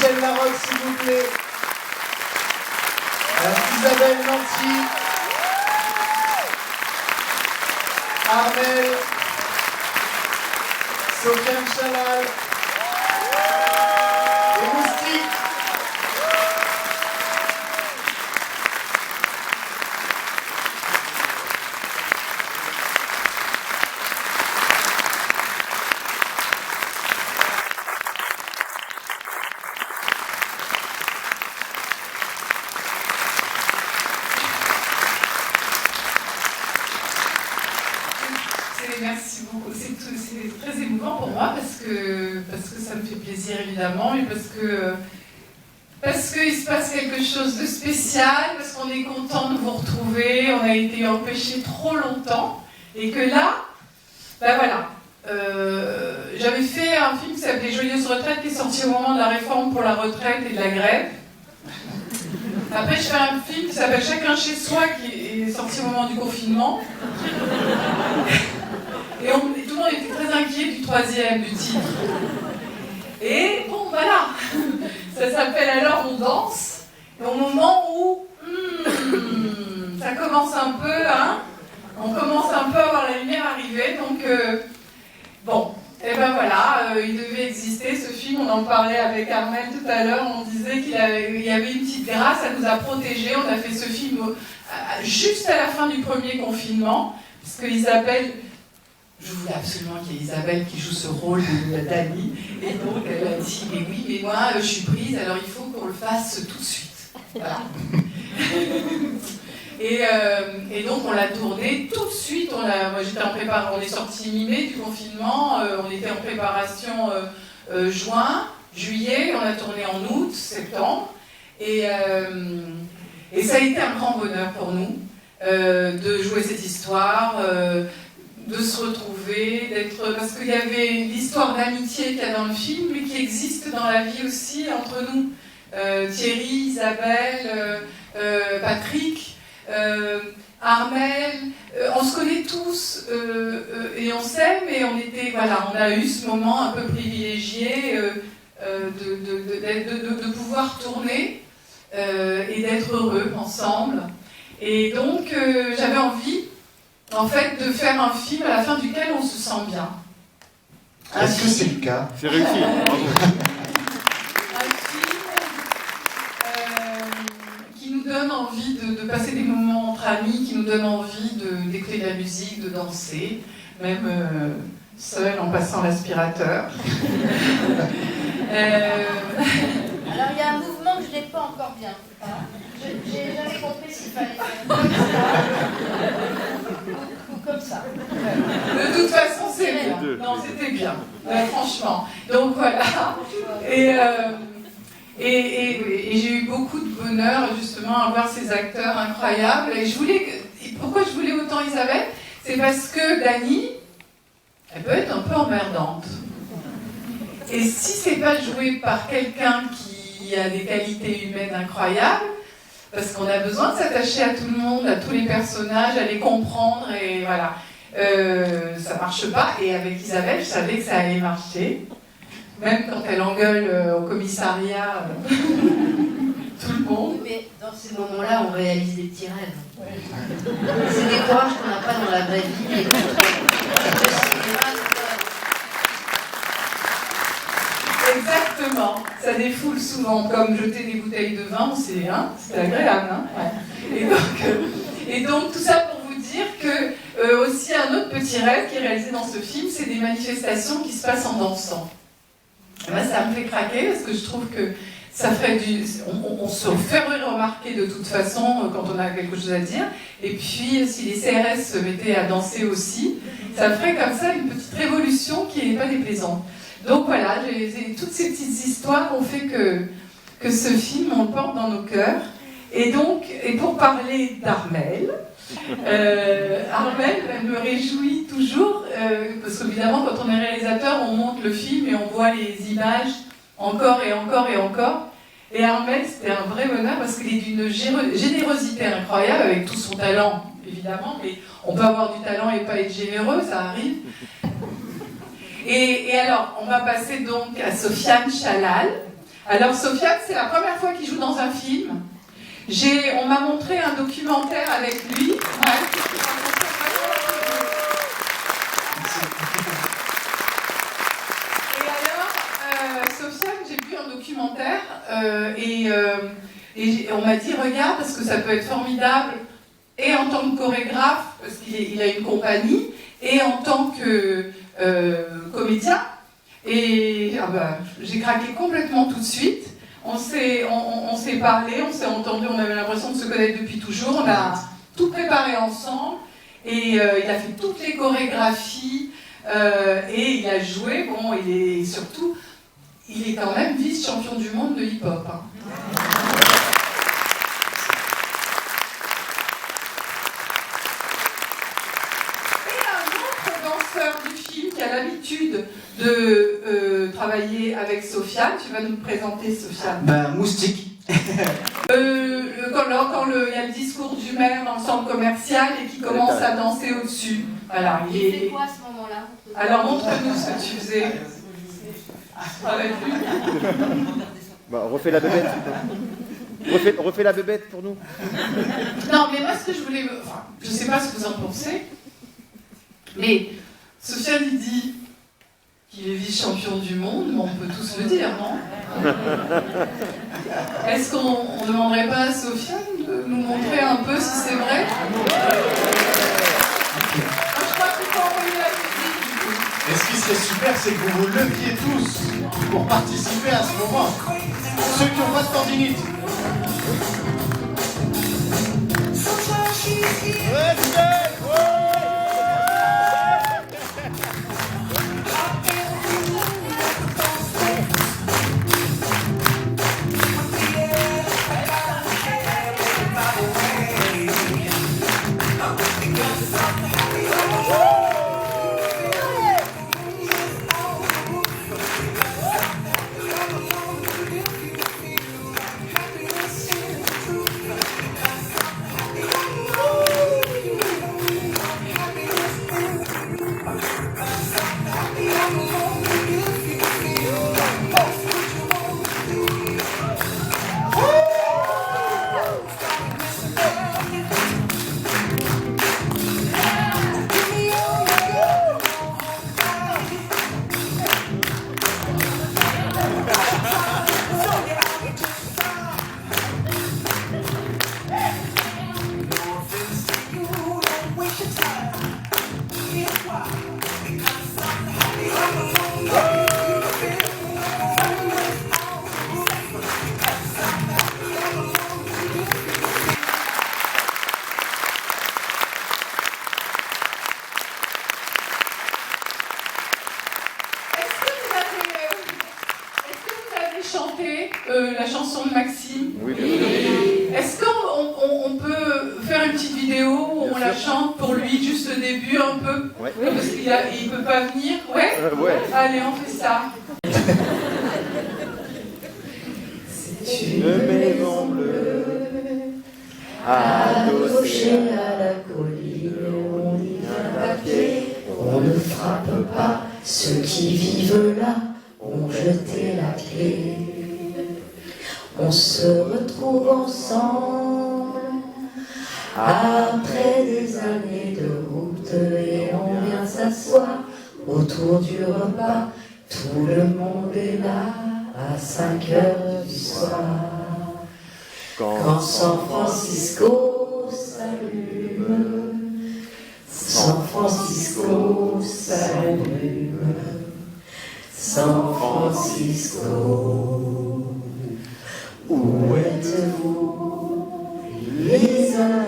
Michel Larocque, s'il vous plaît. Isabelle Nanty. Armel. Sofiane Chalal. Et Moustique. Merci beaucoup. C'est très émouvant pour moi parce que ça me fait plaisir évidemment et parce qu'il se passe quelque chose de spécial, parce qu'on est content de vous retrouver, on a été empêchés trop longtemps et que là, ben voilà, j'avais fait un film qui s'appelait Joyeuse retraite qui est sorti au moment de la réforme pour la retraite et de la grève. Après, je fais un film qui s'appelle Chacun chez soi qui est sorti au moment du confinement. Et tout le monde était très inquiet du troisième, du titre. Et bon, voilà, ça s'appelle Alors on danse. Et au moment où ça commence un peu, hein, on commence un peu à voir la lumière arriver. Donc, bon, et ben voilà, il devait exister ce film. On en parlait avec Armel tout à l'heure. On disait qu'il y avait une petite grâce, ça nous a protégés. On a fait ce film juste à la fin du premier confinement, parce que Isabelle. Je voulais absolument qu'il y ait Isabelle qui joue ce rôle de Dani. Et donc elle a dit, mais oui, mais moi je suis prise, alors il faut qu'on le fasse tout de suite. Voilà. Et donc on l'a tourné tout de suite. Moi j'étais en préparation, on est sorti mi-mai du confinement, on était en préparation juin, juillet, on a tourné en août, septembre. Et ça a été un grand bonheur pour nous de jouer cette histoire. De se retrouver, parce qu'il y avait l'histoire d'amitié qu'il y a dans le film, mais qui existe dans la vie aussi entre nous. Thierry, Isabelle, Patrick, Armel, on se connaît tous et on s'aime et on a eu ce moment un peu privilégié de pouvoir tourner et d'être heureux ensemble. Et donc j'avais envie en fait, de faire un film à la fin duquel on se sent bien. Est-ce que c'est le cas? C'est réussi, bravo. Un film qui nous donne envie de passer des moments entre amis, qui nous donne envie d'écouter de la musique, de danser, même seul en passant l'aspirateur. Alors il y a un mouvement que je n'ai pas encore bien. J'ai jamais compris s'il fallait faire comme ça ou comme ça. De toute façon, c'est bien. Non, c'était bien, franchement. Donc voilà. Et j'ai eu beaucoup de bonheur justement à voir ces acteurs incroyables. Et pourquoi je voulais autant Isabelle? C'est parce que Dani, elle peut être un peu emmerdante. Et si c'est pas joué par quelqu'un qui a des qualités humaines incroyables, parce qu'on a besoin de s'attacher à tout le monde, à tous les personnages, à les comprendre, et voilà. Ça marche pas, et avec Isabelle, je savais que ça allait marcher. Même quand elle engueule au commissariat tout le monde. Mais dans ces moments-là, on réalise des petits rêves. C'est des courages qu'on n'a pas dans la vraie vie. Exactement, ça défoule souvent, comme jeter des bouteilles de vin, c'est agréable. Hein, ouais. Et donc tout ça pour vous dire que aussi un autre petit rêve qui est réalisé dans ce film, c'est des manifestations qui se passent en dansant. Et moi, ça me fait craquer parce que je trouve que ça ferait on se ferait remarquer de toute façon quand on a quelque chose à dire. Et puis si les CRS se mettaient à danser aussi, ça ferait comme ça une petite révolution qui n'est pas déplaisante. Donc voilà, toutes ces petites histoires ont fait que ce film, on le porte dans nos cœurs. Et pour parler d'Armel, Armel, elle me réjouit toujours, parce qu'évidemment, quand on est réalisateur, on monte le film et on voit les images encore et encore et encore. Et Armel, c'était un vrai bonheur parce qu'il est d'une générosité incroyable, avec tout son talent, évidemment, mais on peut avoir du talent et pas être généreux, ça arrive. Et alors, on va passer donc à Sofiane Chalal. Alors Sofiane, c'est la première fois qu'il joue dans un film. On m'a montré un documentaire avec lui. Et alors, Sofiane, j'ai vu un documentaire et on m'a dit, regarde, parce que ça peut être formidable, et en tant que chorégraphe, parce qu'il a une compagnie, et en tant que comédien. Et j'ai craqué complètement tout de suite. On s'est parlé, on s'est entendu, on avait l'impression de se connaître depuis toujours. On a tout préparé ensemble. Et il a fait toutes les chorégraphies. Et il a joué. Bon, il est quand même vice-champion du monde de hip-hop. Hein. Du film qui a l'habitude de travailler avec Sofiane. Tu vas nous présenter Sofiane. Moustique. Quand il y a le discours du maire dans le centre commercial et qui commence à danser au-dessus. Voilà, il fait quoi à ce moment-là? Alors montre-nous ce que tu faisais. Avec lui. Refais la bébête. Refais la bébête pour nous. Non, mais moi ce que je voulais... Enfin, je ne sais pas ce que vous en pensez, mais Sofiane, il dit qu'il est vice-champion du monde, mais on peut tous le dire, non? Est-ce qu'on ne demanderait pas à Sofiane de nous montrer un peu si c'est vrai? Moi, je crois qu'il faut envoyer la musique. Et ce qui serait super, c'est que vous vous leviez tous pour participer à ce moment. Ceux qui n'ont pas de tendinite. Chanter la chanson de Maxime? Oui, bien sûr. Est-ce qu'on peut faire une petite vidéo où on la chante pour lui, juste le début un peu? Ouais. Parce qu'il ne peut pas venir. Ouais, Ouais. Allez, on fait ça. C'est Une maison bleue adossée à la colline, on y vient à pied, on ne frappe pas, ceux qui vivent là ont jeté la clé. On se retrouve ensemble après des années de route et on vient s'asseoir autour du repas. Tout le monde est là à 5 heures du soir. Quand San Francisco s'allume, San Francisco s'allume, San Francisco, où êtes-vous les uns